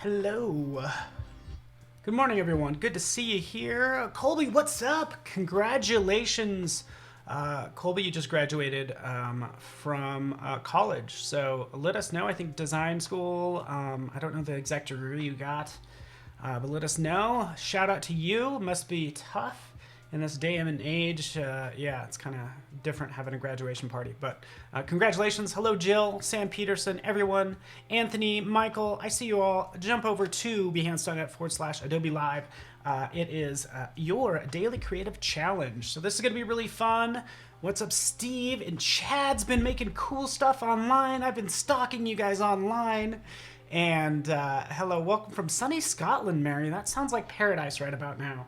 Hello. Good morning, everyone. Good to see you here. Colby, what's up? Congratulations. Colby, you just graduated from college. So let us know. I think design school. I don't know the exact degree you got, but let us know. Shout out to you. Must be tough in this day and age. Yeah, it's kind of different having a graduation party, but congratulations. Hello, Jill, Sam Peterson, everyone, Anthony, Michael, I see you all. Jump over to behance.net/Adobe Live. It is your daily creative challenge. So this is going to be really fun. What's up, Steve? And Chad's been making cool stuff online. I've been stalking you guys online. And hello, welcome from sunny Scotland, Mary. That sounds like paradise right about now.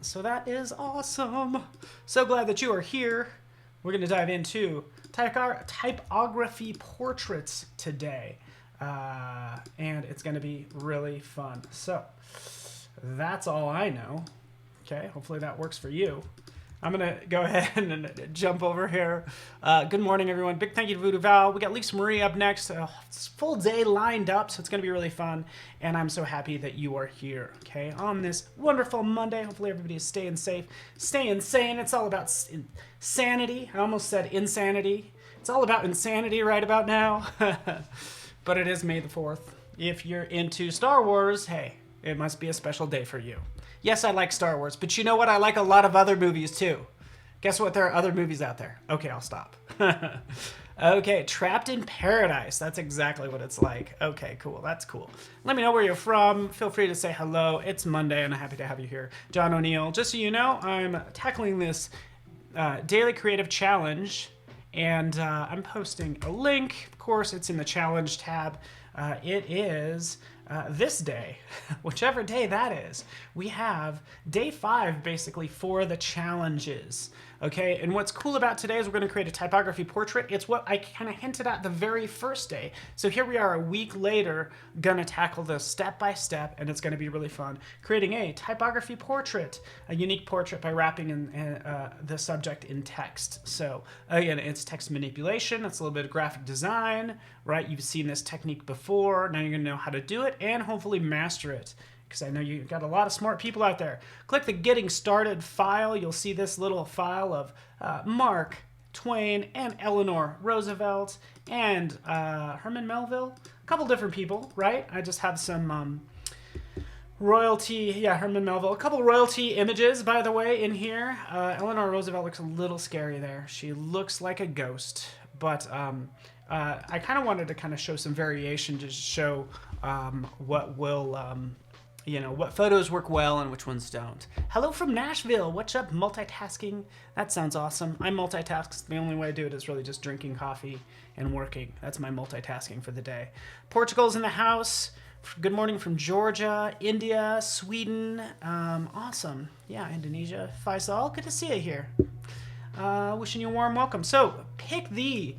So that is awesome. So glad that you are here. We're going to dive into typography portraits today. And it's going to be really fun. So that's all I know. Okay, hopefully that works for you. I'm going to go ahead and jump over here. Good morning, everyone. Big thank you to Voodoo Val. We got Lisa Marie up next. It's a full day lined up, so it's going to be really fun. And I'm so happy that you are here, okay, on this wonderful Monday. Hopefully everybody is staying safe, staying sane. It's all about sanity. I almost said insanity. It's all about insanity right about now. But it is May the 4th. If you're into Star Wars, hey, it must be a special day for you. Yes, I like Star Wars, but you know what? I like a lot of other movies too. Guess what? There are other movies out there. Okay, I'll stop. Okay, Trapped in Paradise. That's exactly what it's like. Okay, cool. That's cool. Let me know where you're from. Feel free to say hello. It's Monday, and I'm happy to have you here. John O'Neill. Just so you know, I'm tackling this daily creative challenge, and I'm posting a link. Of course, it's in the challenge tab. It is this day, whichever day that is. We have day 5 basically for the challenges. Okay, and what's cool about today is we're going to create a typography portrait. It's what I kind of hinted at the very first day. So here we are a week later, gonna tackle this step by step, and it's going to be really fun. Creating a typography portrait, a unique portrait by wrapping in the subject in text. So again, it's text manipulation. It's a little bit of graphic design, right? You've seen this technique before. Now you're going to know how to do it and hopefully master it, because I know you've got a lot of smart people out there. Click the Getting Started file. You'll see this little file of Mark Twain and Eleanor Roosevelt and Herman Melville. A couple different people, right? I just have some royalty, yeah, Herman Melville. A couple royalty images, by the way, in here. Eleanor Roosevelt looks a little scary there. She looks like a ghost, but I kind of wanted to kind of show some variation to show what will... you know, what photos work well and which ones don't. Hello from Nashville. What's up, multitasking? That sounds awesome. I multitask. The only way I do it is really just drinking coffee and working. That's my multitasking for the day. Portugal's in the house. Good morning from Georgia, India, Sweden. Awesome. Yeah, Indonesia. Faisal, good to see you here. Wishing you a warm welcome. So pick the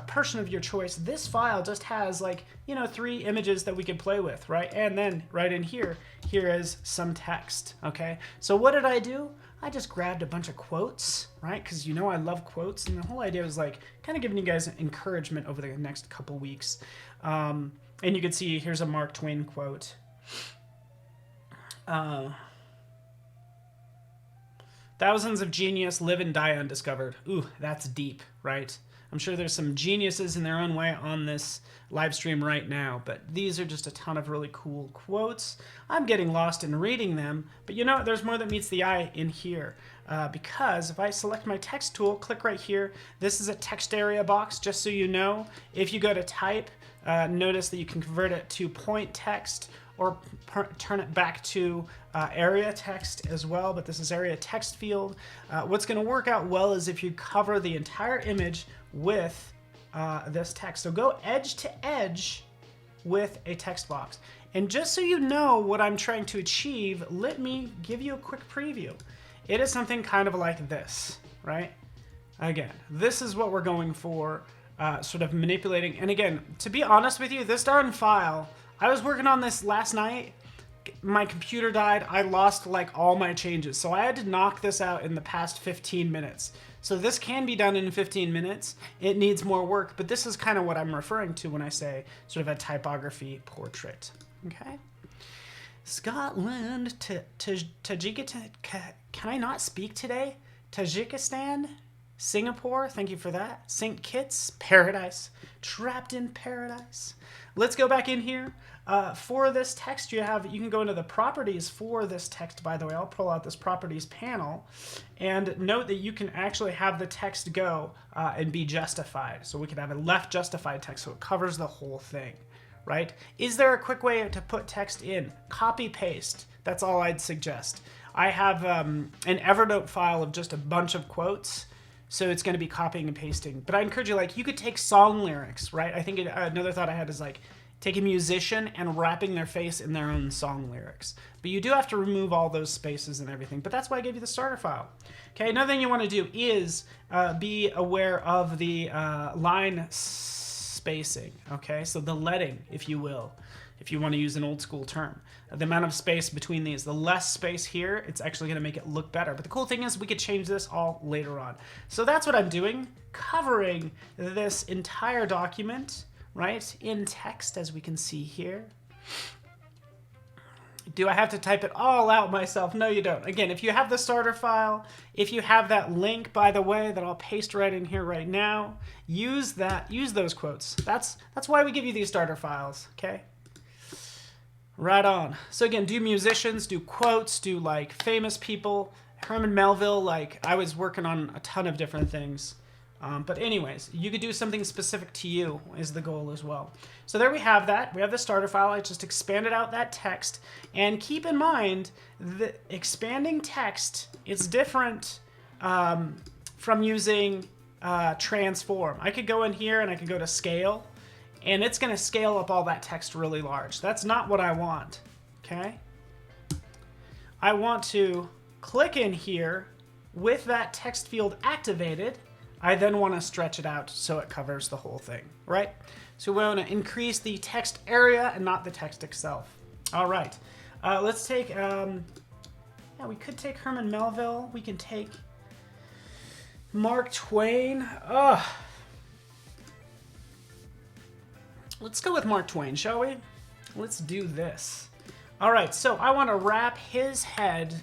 person of your choice. This file just has 3 images that we can play with, right? And then right in here is some text, okay? So what did I do? I just grabbed a bunch of quotes, right? Because you know I love quotes, and the whole idea was kind of giving you guys encouragement over the next couple weeks. And you can see here's a Mark Twain quote. Thousands of genius live and die undiscovered. Ooh, that's deep, right? I'm sure there's some geniuses in their own way on this live stream right now, but these are just a ton of really cool quotes. I'm getting lost in reading them, but you know, there's more that meets the eye in here, because if I select my text tool, click right here, this is a text area box, just so you know. If you go to type, notice that you can convert it to point text or turn it back to area text as well, but this is area text field. What's going to work out well is if you cover the entire image with this text. So go edge to edge with a text box. And just so you know what I'm trying to achieve, let me give you a quick preview. It is something kind of like this, right? Again, this is what we're going for, sort of manipulating. And again, to be honest with you, this darn file, I was working on this last night. My computer died. I lost all my changes. So I had to knock this out in the past 15 minutes. So this can be done in 15 minutes. It needs more work, but this is kind of what I'm referring to when I say sort of a typography portrait. Okay. Scotland, Tajikistan. Can I not speak today? Tajikistan, Singapore. Thank you for that. St. Kitts, paradise. Trapped in paradise. Let's go back in here. For this text, you can go into the properties for this text. By the way, I'll pull out this properties panel, and note that you can actually have the text go and be justified. So we can have a left justified text, so it covers the whole thing, right? Is there a quick way to put text in? Copy paste. That's all I'd suggest. I have an Evernote file of just a bunch of quotes, so it's going to be copying and pasting. But I encourage you, like, you could take song lyrics, right? I think another thought I had is like take a musician and wrapping their face in their own song lyrics. But you do have to remove all those spaces and everything. But that's why I gave you the starter file. Okay, another thing you want to do is be aware of the line spacing. Okay, so the leading, if you will, if you want to use an old school term. The amount of space between these. The less space here, it's actually going to make it look better. But the cool thing is we could change this all later on. So that's what I'm doing, covering this entire document, right, in text, as we can see here. Do I have to type it all out myself? No, you don't. Again, if you have the starter file, if you have that link, by the way, that I'll paste right in here right now, use that. Use those quotes. That's why we give you these starter files, okay? Right on. So again, do musicians, do quotes, do like famous people. Herman Melville, like I was working on a ton of different things. But anyways, you could do something specific to you is the goal as well. So there we have that. We have the starter file. I just expanded out that text. And keep in mind that expanding text is different from using transform. I could go in here and I could go to scale. And it's going to scale up all that text really large. That's not what I want, okay? I want to click in here with that text field activated. I then want to stretch it out so it covers the whole thing, right? So we want to increase the text area and not the text itself. All right, let's take, yeah, we could take Herman Melville. We can take Mark Twain. Let's go with Mark Twain, shall we? Let's do this. All right, so I want to wrap his head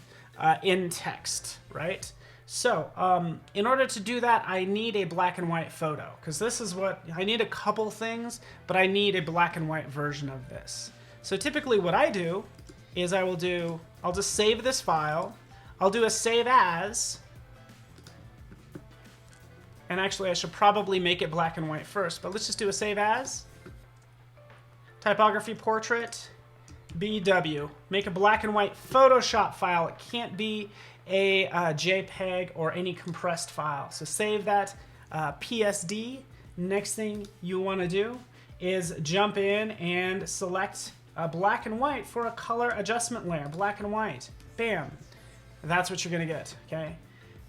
in text, right? So in order to do that, I need a black and white photo, because this is what, I need a couple things, but I need a black and white version of this. So typically what I do is I'll just save this file. I'll do a save as, and actually I should probably make it black and white first, but let's just do a save as. Typography portrait, BW. Make a black and white Photoshop file. It can't be a JPEG or any compressed file. So save that PSD. Next thing you want to do is jump in and select black and white for a color adjustment layer. Black and white. Bam. That's what you're going to get. Okay.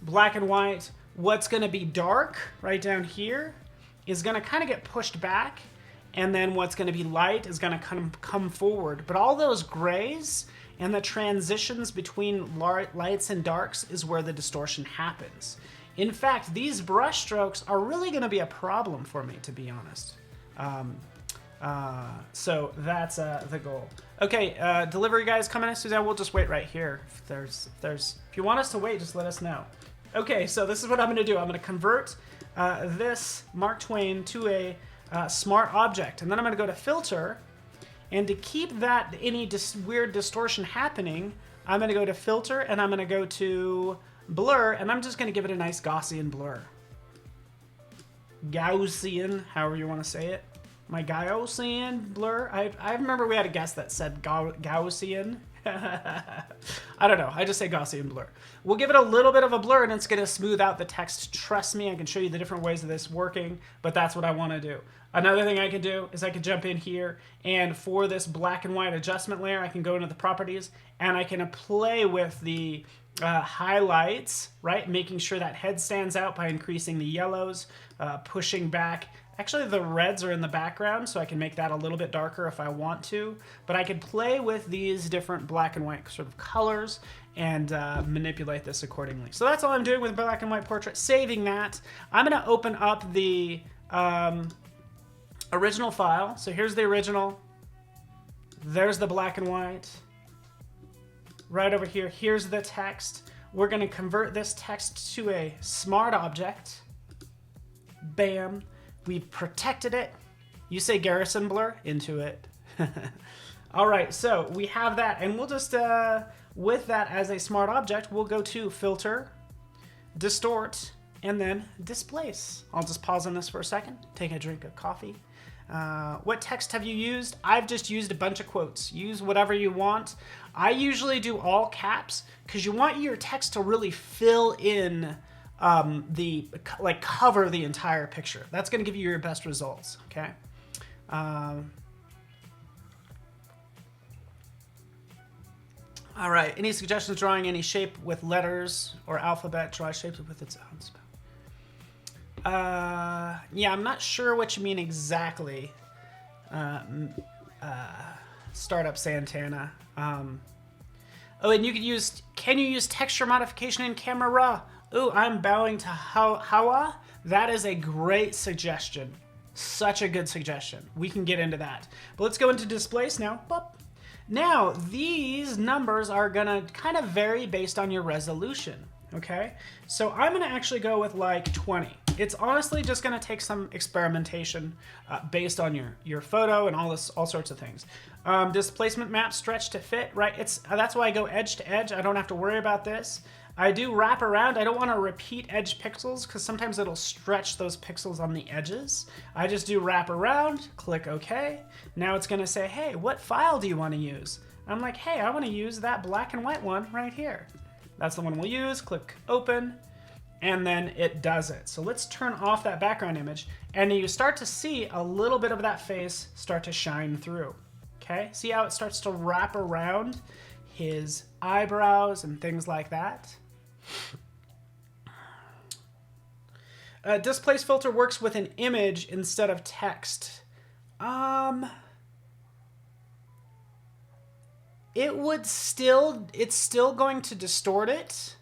Black and white. What's going to be dark right down here is going to kind of get pushed back. And then what's going to be light is going to come forward. But all those grays and the transitions between lights and darks is where the distortion happens. In fact, these brush strokes are really going to be a problem for me, to be honest. So that's the goal. Okay, delivery guys coming in. Suzanne, we'll just wait right here. If you want us to wait, just let us know. Okay, so this is what I'm going to do. I'm going to convert this Mark Twain to a smart object, and then I'm going to go to filter, and to keep that any weird distortion happening, I'm going to go to filter and I'm going to go to blur, and I'm just going to give it a nice Gaussian blur. Gaussian, however you want to say it. My Gaussian blur. I remember we had a guest that said Gaussian. I don't know. I just say Gaussian blur. We'll give it a little bit of a blur and it's going to smooth out the text. Trust me, I can show you the different ways of this working, but that's what I want to do. Another thing I can do is I can jump in here, and for this black and white adjustment layer, I can go into the properties and I can play with the highlights, right? Making sure that head stands out by increasing the yellows, pushing back. Actually, the reds are in the background, so I can make that a little bit darker if I want to. But I can play with these different black and white sort of colors and manipulate this accordingly. So that's all I'm doing with black and white portrait. Saving that. I'm going to open up the original file. So here's the original. There's the black and white. Right over here, here's the text. We're gonna convert this text to a smart object. Bam, we've protected it. You say garrison blur, into it. All right, so we have that, and we'll just, with that as a smart object, we'll go to Filter, Distort, and then Displace. I'll just pause on this for a second, take a drink of coffee. What text have you used? I've just used a bunch of quotes. Use whatever you want. I usually do all caps because you want your text to really fill in cover the entire picture. That's going to give you your best results, okay? All right, any suggestions drawing any shape with letters or alphabet? Draw shapes with its own spell. Yeah, I'm not sure what you mean exactly. Startup Santana. Oh, and you could use, can you use texture modification in Camera Raw? Ooh, I'm bowing to Hawa. That is a great suggestion. Such a good suggestion. We can get into that. But let's go into Displace now. Boop. Now, these numbers are gonna kind of vary based on your resolution, okay? So I'm gonna actually go with like 20. It's honestly just gonna take some experimentation based on your photo and all sorts of things. Displacement map stretch to fit, right? That's why I go edge to edge. I don't have to worry about this. I do wrap around. I don't want to repeat edge pixels because sometimes it'll stretch those pixels on the edges. I just do wrap around, click OK. Now it's going to say, hey, what file do you want to use? I'm like, hey, I want to use that black and white one right here. That's the one we'll use. Click Open, and then it does it. So let's turn off that background image, and you start to see a little bit of that face start to shine through. Okay, see how it starts to wrap around his eyebrows and things like that? Displace filter works with an image instead of text. It's still going to distort it.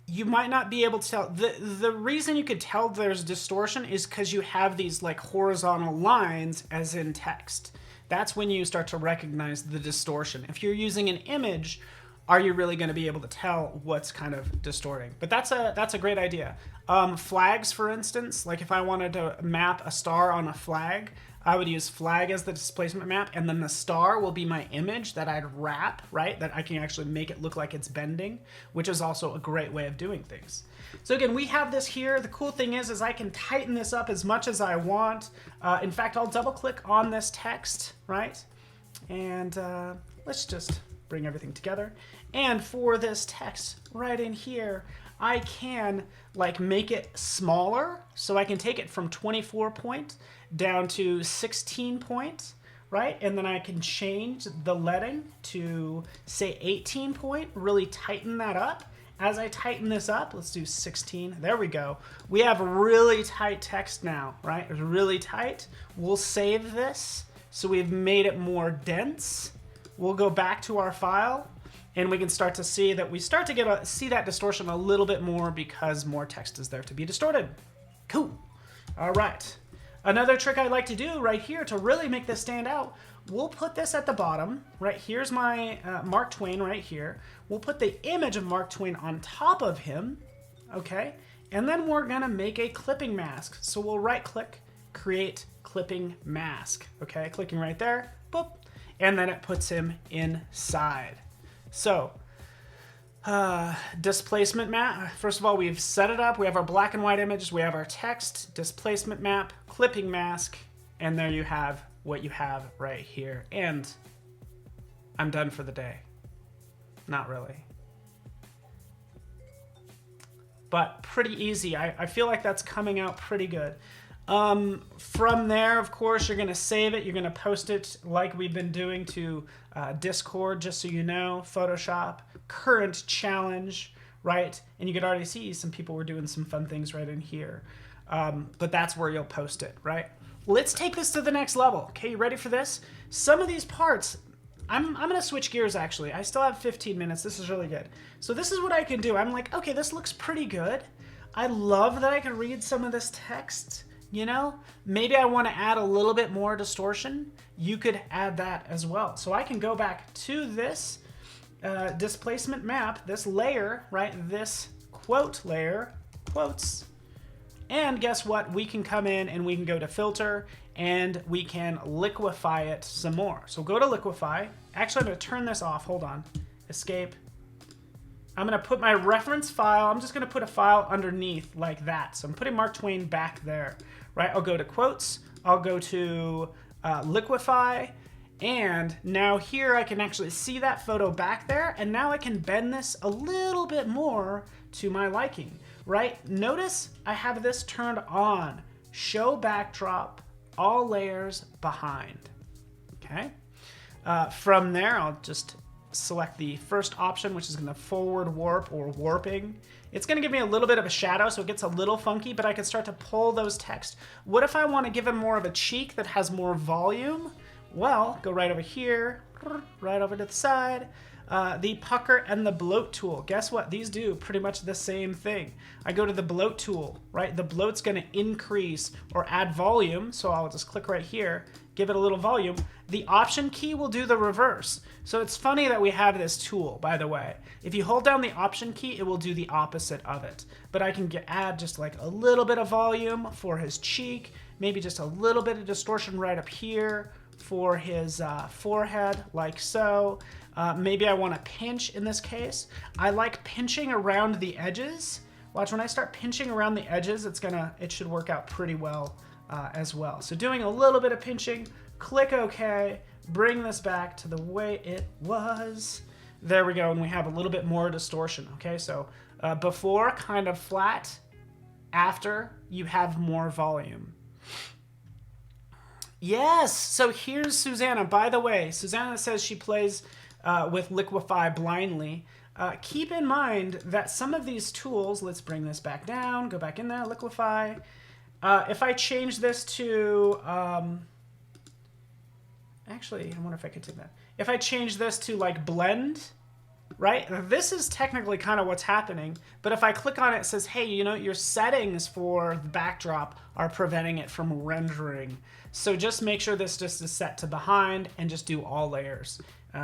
You might not be able to tell. The reason you could tell there's distortion is because you have these like horizontal lines as in text. That's when you start to recognize the distortion. If you're using an image, are you really going to be able to tell what's kind of distorting? But that's a great idea. Flags, for instance, like if I wanted to map a star on a flag, I would use flag as the displacement map, and then the star will be my image that I'd wrap, right? That I can actually make it look like it's bending, which is also a great way of doing things. So again, we have this here. The cool thing is I can tighten this up as much as I want. In fact, I'll double click on this text, right? And let's just bring everything together. And for this text right in here, I can like make it smaller. So I can take it from 24 point down to 16 point, right? And then I can change the leading to say 18 point, really tighten that up. As I tighten this up, let's do 16. There we go. We have really tight text now, right? It's really tight. We'll save this. So we've made it more dense. We'll go back to our file, and we can start to see that we start to see that distortion a little bit more because more text is there to be distorted. Cool. All right. Another trick I like to do right here to really make this stand out, we'll put this at the bottom. Right here's my Mark Twain right here. We'll put the image of Mark Twain on top of him, okay? And then we're gonna make a clipping mask. So we'll right click, create clipping mask, okay? Clicking right there, boop. And then it puts him inside. So, displacement map. First of all, we've set it up. We have our black and white images. We have our text, displacement map, clipping mask, and there you have what you have right here. And I'm done for the day. Not really. But pretty easy. I feel like that's coming out pretty good. From there, of course, you're going to save it. You're going to post it like we've been doing to Discord, just so you know. Photoshop, current challenge, right? And you could already see some people were doing some fun things right in here. But that's where you'll post it, right? Let's take this to the next level. Okay, you ready for this? Some of these parts, I'm going to switch gears, actually. I still have 15 minutes. This is really good. So this is what I can do. I'm like, okay, this looks pretty good. I love that I can read some of this text. you know, maybe I want to add a little bit more distortion. You could add that as well. So I can go back to this displacement map, this layer, right? This quote layer, quotes. And guess what? We can come in and we can go to filter and we can liquefy it some more. So go to liquefy. Actually, I'm going to turn this off. Hold on. Escape. I'm going to put my reference file. I'm just going to put a file underneath like that. So I'm putting Mark Twain back there, right? I'll go to quotes. I'll go to liquefy. And now here I can actually see that photo back there. And now I can bend this a little bit more to my liking, right? Notice I have this turned on. Show backdrop, all layers behind. Okay. From there, I'll just select the first option, which is going to forward warp or warping. It's going to give me a little bit of a shadow, so it gets a little funky, but I can start to pull those text. What if I want to give him more of a cheek that has more volume? Well, go right over here, right over to the side. The pucker and the bloat tool. Guess what? These do pretty much the same thing. I go to the bloat tool, right? The bloat's going to increase or add volume, so I'll just click right here, give it a little volume. The option key will do the reverse. So it's funny that we have this tool, by the way. If you hold down the option key, it will do the opposite of it. But I can add just like a little bit of volume for his cheek, maybe just a little bit of distortion right up here for his forehead, like so. Maybe I want to pinch in this case. I like pinching around the edges. Watch, when I start pinching around the edges, it should work out pretty well as well. So doing a little bit of pinching, click OK, bring this back to the way it was. There we go, and we have a little bit more distortion. Okay, so before, kind of flat. After, you have more volume. Yes, so here's Susanna. By the way, Susanna says she plays with Liquify blindly. Keep in mind that some of these tools, let's bring this back down, go back in there, Liquify. If I change this to, actually, I wonder if I could take that. If I change this to like blend, right? This is technically kind of what's happening, but if I click on it, it says, hey, you know, your settings for the backdrop are preventing it from rendering. So just make sure this just is set to behind and just do all layers.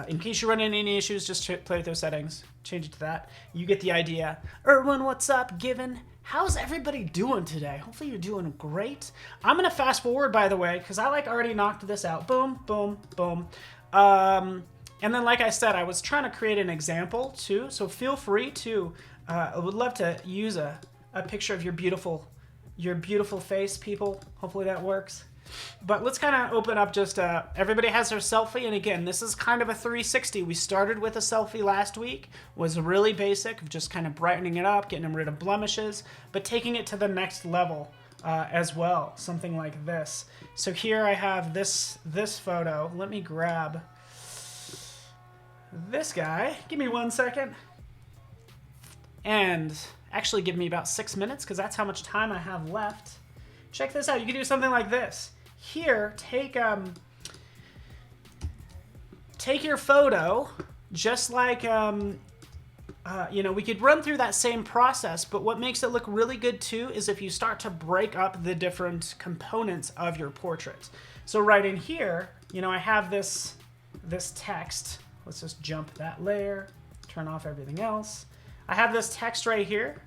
In case you run into any issues, just play with those settings, change it to that. You get the idea. Erwin, what's up? Given, how's everybody doing today? Hopefully you're doing great. I'm gonna fast forward, by the way, because I like already knocked this out. Boom, boom, boom. And then, like I said, I was trying to create an example too, so feel free to, I would love to use a picture of your beautiful face, people. Hopefully that works. But let's kind of open up just, everybody has their selfie, and again, this is kind of a 360. We started with a selfie last week, was really basic, of just kind of brightening it up, getting rid of blemishes, but taking it to the next level as well, something like this. So here I have this photo. Let me grab this guy. Give me 1 second. And actually give me about 6 minutes, because that's how much time I have left. Check this out. You can do something like this. Here, take your photo, just like, you know, we could run through that same process, but what makes it look really good too is if you start to break up the different components of your portrait. So right in here, you know, I have this text. Let's just jump that layer, turn off everything else. I have this text right here,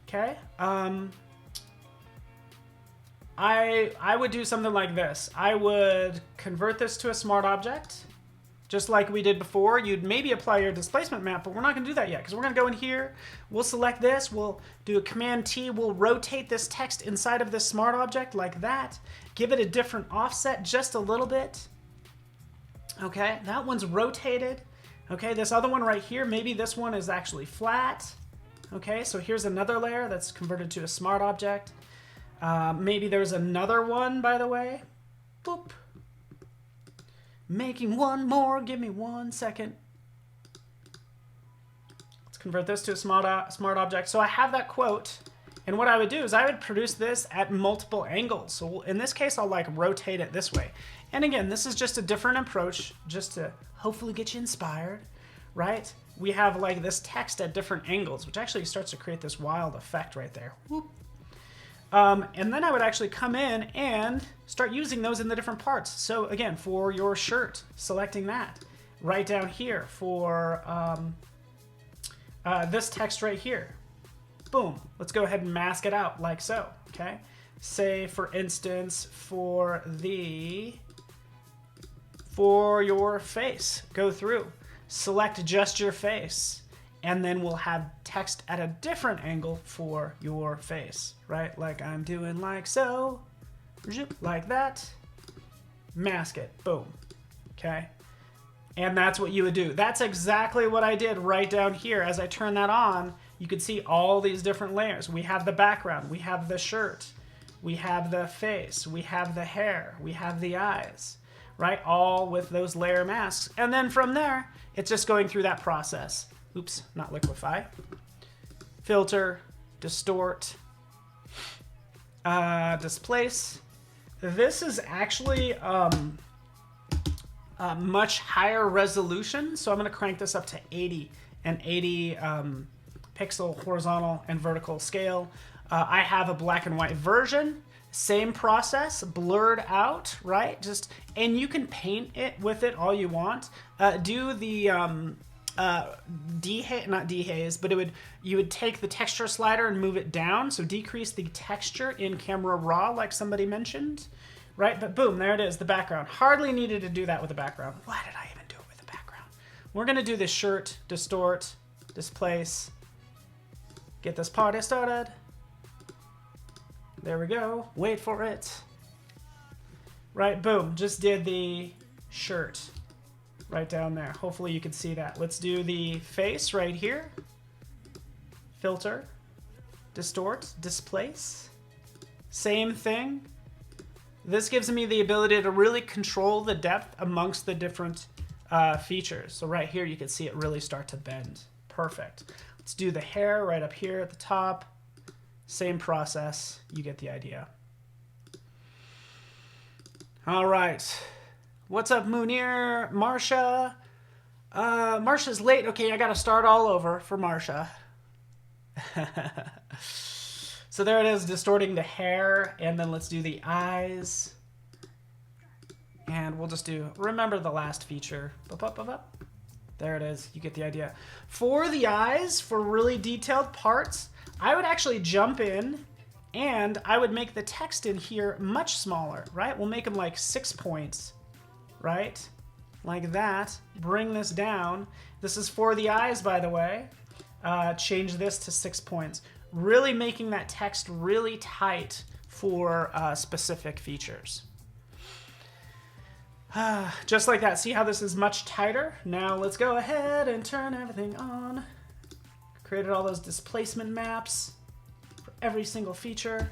okay? I would do something like this. I would convert this to a smart object, just like we did before. You'd maybe apply your displacement map, but we're not gonna do that yet, because we're gonna go in here, we'll select this, we'll do a Command T, we'll rotate this text inside of this smart object like that, give it a different offset just a little bit. Okay, that one's rotated. Okay, this other one right here, maybe this one is actually flat. Okay, so here's another layer that's converted to a smart object. Maybe there's another one, by the way. Boop. Making one more, give me 1 second. Let's convert this to a smart object. So I have that quote, and what I would do is I would produce this at multiple angles. So in this case, I'll like rotate it this way. And again, this is just a different approach, just to hopefully get you inspired, right? We have like this text at different angles, which actually starts to create this wild effect right there. Whoop. And then I would actually come in and start using those in the different parts. So again, for your shirt, selecting that. Right down here for this text right here. Boom. Let's go ahead and mask it out like so. Okay. Say, for instance, for your face, go through, select just your face, and then we'll have text at a different angle for your face, right? Like I'm doing like so, like that, mask it, boom, okay? And that's what you would do. That's exactly what I did right down here. As I turn that on, you could see all these different layers. We have the background, we have the shirt, we have the face, we have the hair, we have the eyes, right? All with those layer masks. And then from there, it's just going through that process. Oops, not liquefy. Filter, distort, displace. This is actually much higher resolution, so I'm going to crank this up to 80, an 80 pixel horizontal and vertical scale. I have a black and white version, same process, blurred out, right? And you can paint it with it all you want. Do the not dehaze, but you would take the texture slider and move it down, so decrease the texture in camera raw, like somebody mentioned, right? But boom, there it is, the background. Hardly needed to do that with the background. Why did I even do it with the background? We're gonna do this shirt, distort, displace, get this party started. There we go, wait for it. Right, boom, just did the shirt right down there. Hopefully you can see that. Let's do the face right here. Filter, distort, displace. Same thing. This gives me the ability to really control the depth amongst the different features. So right here, you can see it really start to bend. Perfect. Let's do the hair right up here at the top. Same process. You get the idea. All right. What's up, Munir? Marsha? Marsha's late. Okay, I got to start all over for Marsha. So there it is, distorting the hair, and then let's do the eyes. And we'll just do, remember the last feature. There it is, you get the idea. For the eyes, for really detailed parts, I would actually jump in and I would make the text in here much smaller, right? We'll make them like 6 points, right? Like that, bring this down. This is for the eyes, by the way. Change this to 6 points. Really making that text really tight for specific features. Just like that. See how this is much tighter? Now let's go ahead and turn everything on. Created all those displacement maps for every single feature.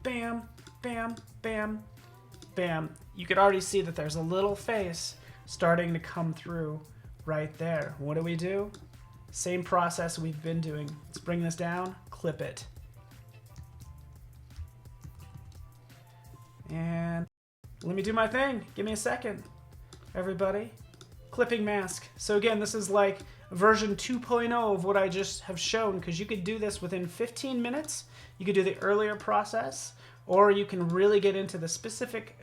Bam, bam, bam, bam. You could already see that there's a little face starting to come through right there. What do? Same process we've been doing. Let's bring this down, clip it. And let me do my thing. Give me a second, everybody. Clipping mask. So again, this is like version 2.0 of what I just have shown, because you could do this within 15 minutes. You could do the earlier process, or you can really get into the specific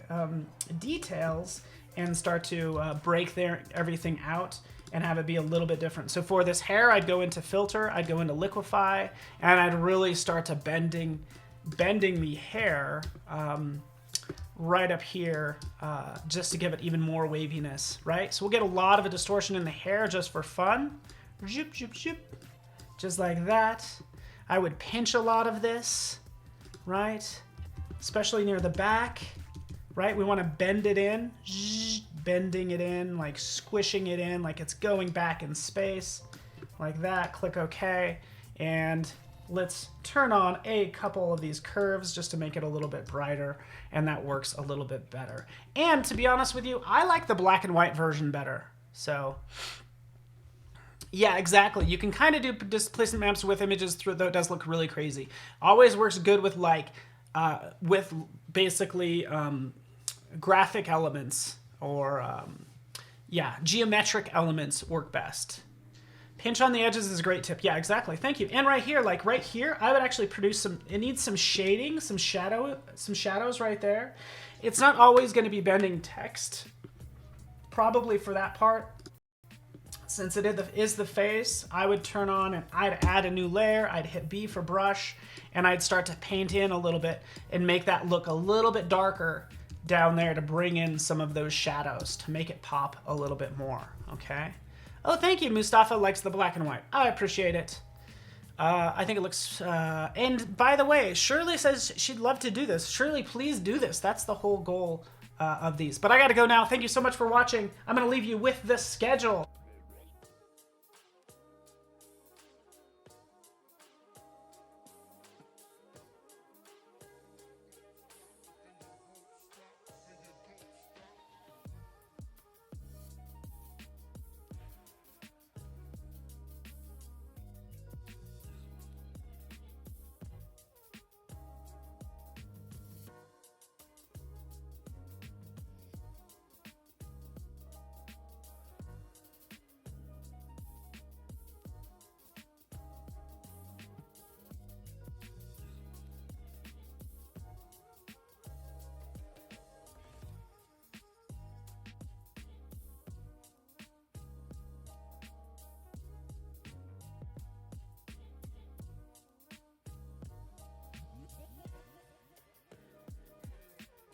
details and start to break everything out and have it be a little bit different. So for this hair, I'd go into filter, I'd go into liquefy, and I'd really start to bending the hair right up here just to give it even more waviness, right? So we'll get a lot of a distortion in the hair just for fun. Zoop, zoop, zoop. Just like that. I would pinch a lot of this, right? Especially near the back, right? We want to bend it in, bending it in, like squishing it in, like it's going back in space, like that. Click OK, and let's turn on a couple of these curves just to make it a little bit brighter, and that works a little bit better. And to be honest with you, I like the black and white version better. So yeah, exactly. You can kind of do displacement maps with images, though it does look really crazy. Always works good with like with basically graphic elements, or yeah, geometric elements work best. Pinch on the edges is a great tip. Yeah, exactly. Thank you. And right here, like right here, I would actually produce some, it needs some shading, some shadows right there. It's not always going to be bending text, probably for that part. Since it is the face, I would turn on and I'd add a new layer. I'd hit B for brush, and I'd start to paint in a little bit and make that look a little bit darker down there to bring in some of those shadows to make it pop a little bit more, okay? Oh, thank you. Mustafa likes the black and white. I appreciate it. I think it looks... and by the way, Shirley says she'd love to do this. Shirley, please do this. That's the whole goal of these. But I got to go now. Thank you so much for watching. I'm going to leave you with the schedule.